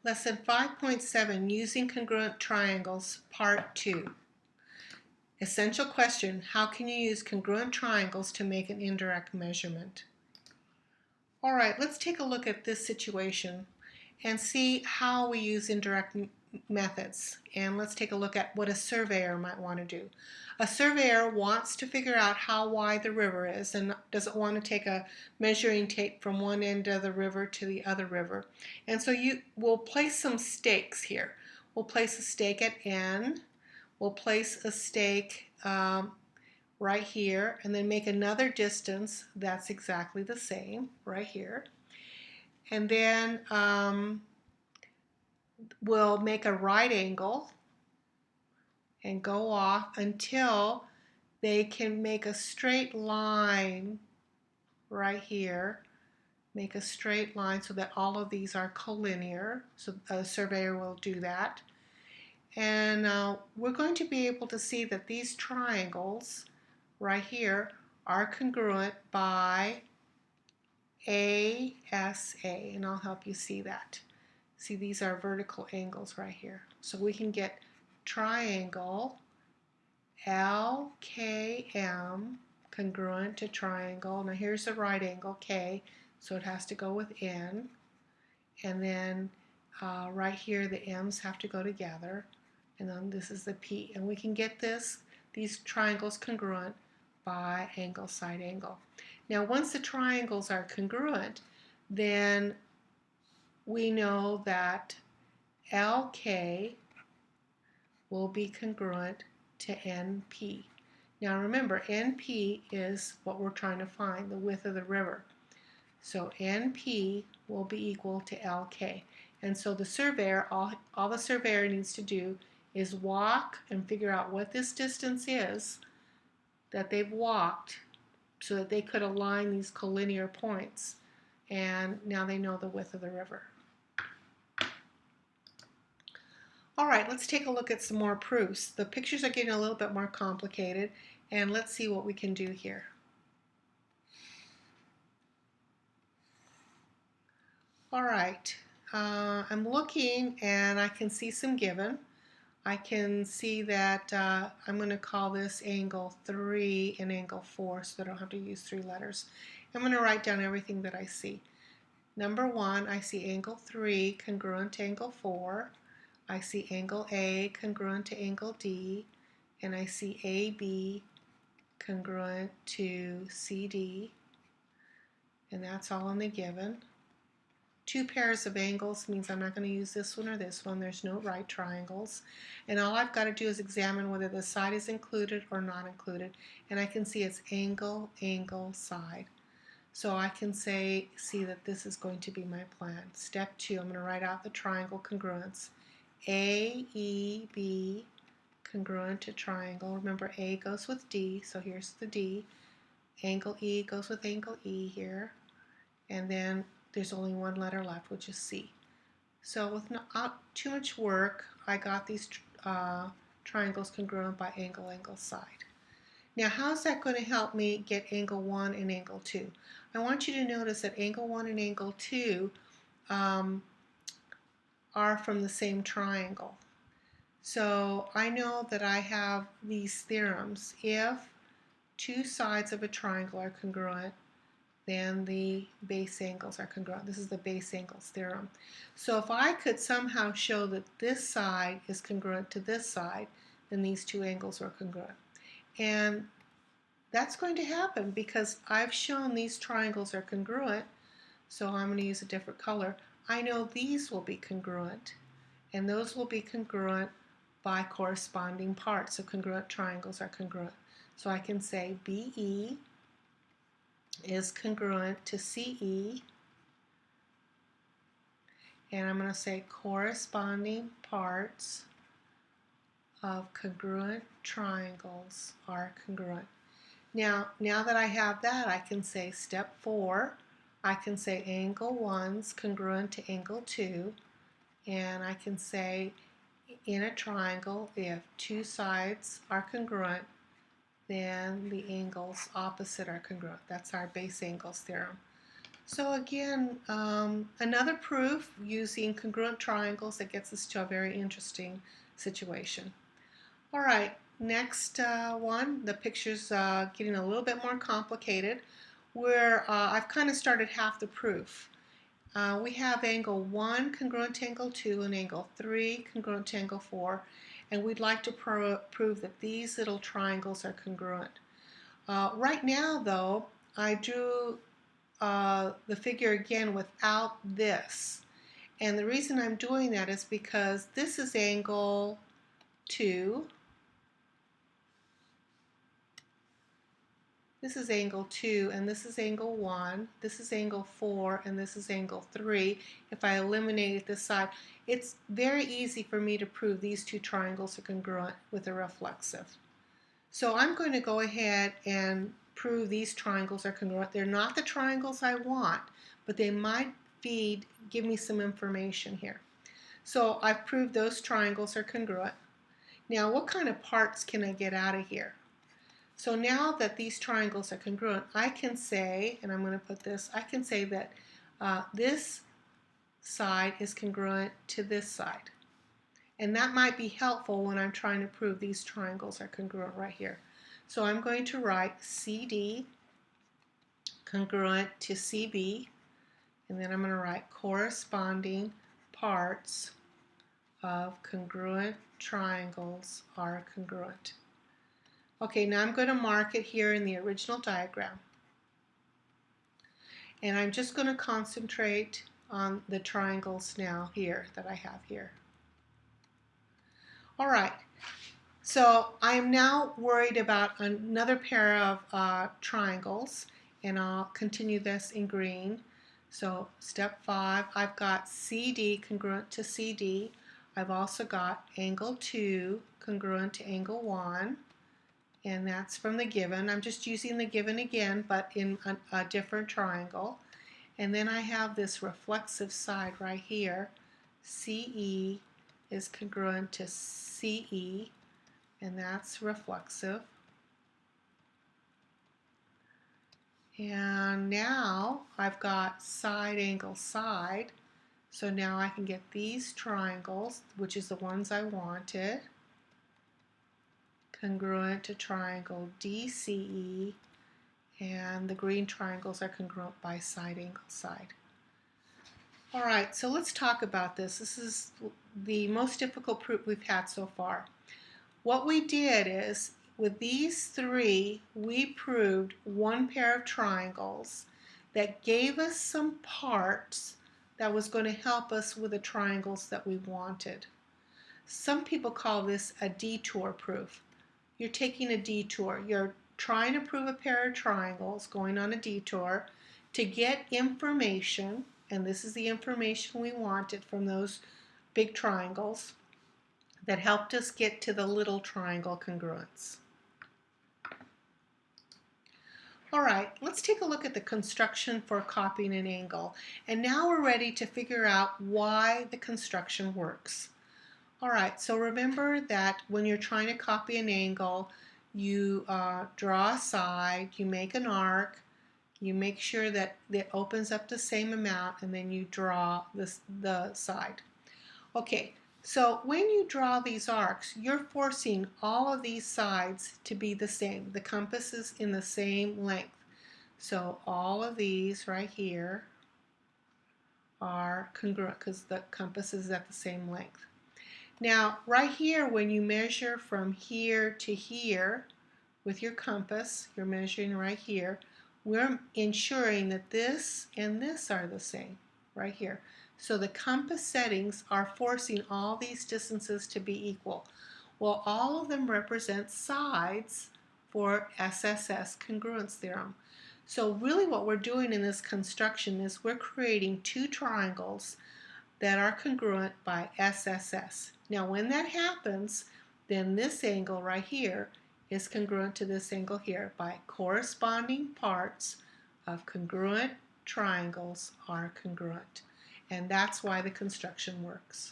Lesson 5.7, Using Congruent Triangles, Part 2. Essential question, how can you use congruent triangles to make an indirect measurement? All right, let's take a look at this situation and see how we use indirect methods. And let's take a look at what a surveyor might want to do. A surveyor wants to figure out how wide the river is and doesn't want to take a measuring tape from one end of the river to the other river. And so we'll place some stakes here. We'll place a stake at N. We'll place a stake right here, and then make another distance that's exactly the same right here. And then we'll make a right angle and go off until they can make a straight line right here. Make a straight line so that all of these are collinear. So a surveyor will do that. And we're going to be able to see that these triangles right here are congruent by ASA, and I'll help you see that. See, these are vertical angles right here. So we can get triangle LKM congruent to triangle. Now here's the right angle, K, so it has to go with N. And then right here, the M's have to go together. And then this is the P. And we can get these triangles congruent by angle, side angle. Now once the triangles are congruent, then we know that LK will be congruent to NP. Now remember, NP is what we're trying to find, the width of the river. So NP will be equal to LK. And so the surveyor, all the surveyor needs to do is walk and figure out what this distance is that they've walked so that they could align these collinear points. And now they know the width of the river. All right, let's take a look at some more proofs. The pictures are getting a little bit more complicated, and let's see what we can do here. All right, I'm looking and I can see some given. I can see that I'm going to call this angle 3 and angle 4 so that I don't have to use 3 letters. I'm going to write down everything that I see. Number 1, I see angle 3 congruent to angle 4. I see angle A congruent to angle D. And I see AB congruent to CD. And that's all in the given. 2 pairs of angles means I'm not going to use this one or this one. There's no right triangles. And all I've got to do is examine whether the side is included or not included. And I can see it's angle, angle, side. So I can see that this is going to be my plan. Step 2, I'm going to write out the triangle congruence. AEB congruent to triangle. Remember, A goes with D, so here's the D. Angle E goes with angle E here. And then there's only one letter left, which is C. So with not too much work, I got these triangles congruent by angle, angle, side. Now, how's that going to help me get angle 1 and angle 2? I want you to notice that angle 1 and angle 2 are from the same triangle. So I know that I have these theorems. If 2 sides of a triangle are congruent, then the base angles are congruent. This is the base angles theorem. So if I could somehow show that this side is congruent to this side, then these 2 angles are congruent. And that's going to happen because I've shown these triangles are congruent, so I'm going to use a different color. I know these will be congruent, and those will be congruent by corresponding parts. So congruent triangles are congruent. So I can say BE is congruent to CE, and I'm going to say corresponding parts of congruent triangles are congruent. Now that I have that, I can say step 4, I can say angle 1's congruent to angle 2, and I can say in a triangle, if 2 sides are congruent, then the angles opposite are congruent. That's our base angles theorem. So again, another proof using congruent triangles that gets us to a very interesting situation. All right, next one, the picture's getting a little bit more complicated, where I've kind of started half the proof. We have angle 1 congruent to angle 2 and angle 3 congruent to angle 4, and we'd like to prove that these little triangles are congruent. Right now, though, I drew the figure again without this. And the reason I'm doing that is because this is angle 2, this is angle 2, and this is angle 1, this is angle 4, and this is angle 3. If I eliminated this side, it's very easy for me to prove these two triangles are congruent with a reflexive. So I'm going to go ahead and prove these triangles are congruent. They're not the triangles I want, but they might give me some information here. So I've proved those triangles are congruent. Now, what kind of parts can I get out of here? So now that these triangles are congruent, I can say, and I'm going to put this, I can say that this side is congruent to this side. And that might be helpful when I'm trying to prove these triangles are congruent right here. So I'm going to write CD congruent to CB, and then I'm going to write corresponding parts of congruent triangles are congruent. Okay, now I'm going to mark it here in the original diagram. And I'm just going to concentrate on the triangles now here that I have here. All right, so I am now worried about another pair of triangles, and I'll continue this in green. So step 5, I've got CD congruent to CD. I've also got angle 2 congruent to angle 1. And that's from the given. I'm just using the given again, but in a different triangle. And then I have this reflexive side right here. CE is congruent to CE, and that's reflexive. And now I've got side angle side. So now I can get these triangles, which is the ones I wanted, congruent to triangle DCE, and the green triangles are congruent by side angle side. All right, so let's talk about this. This is the most difficult proof we've had so far. What we did is, with these three, we proved one pair of triangles that gave us some parts that was going to help us with the triangles that we wanted. Some people call this a detour proof. You're taking a detour. You're trying to prove a pair of triangles, going on a detour to get information, and this is the information we wanted from those big triangles that helped us get to the little triangle congruence. All right, let's take a look at the construction for copying an angle. And now we're ready to figure out why the construction works. All right, so remember that when you're trying to copy an angle, you draw a side, you make an arc, you make sure that it opens up the same amount, and then you draw the side. Okay, so when you draw these arcs, you're forcing all of these sides to be the same. The compass is in the same length. So all of these right here are congruent because the compass is at the same length. Now, right here, when you measure from here to here with your compass, you're measuring right here, we're ensuring that this and this are the same right here. So the compass settings are forcing all these distances to be equal. Well, all of them represent sides for SSS congruence theorem. So really what we're doing in this construction is we're creating two triangles that are congruent by SSS. Now when that happens, then this angle right here is congruent to this angle here by corresponding parts of congruent triangles are congruent. And that's why the construction works.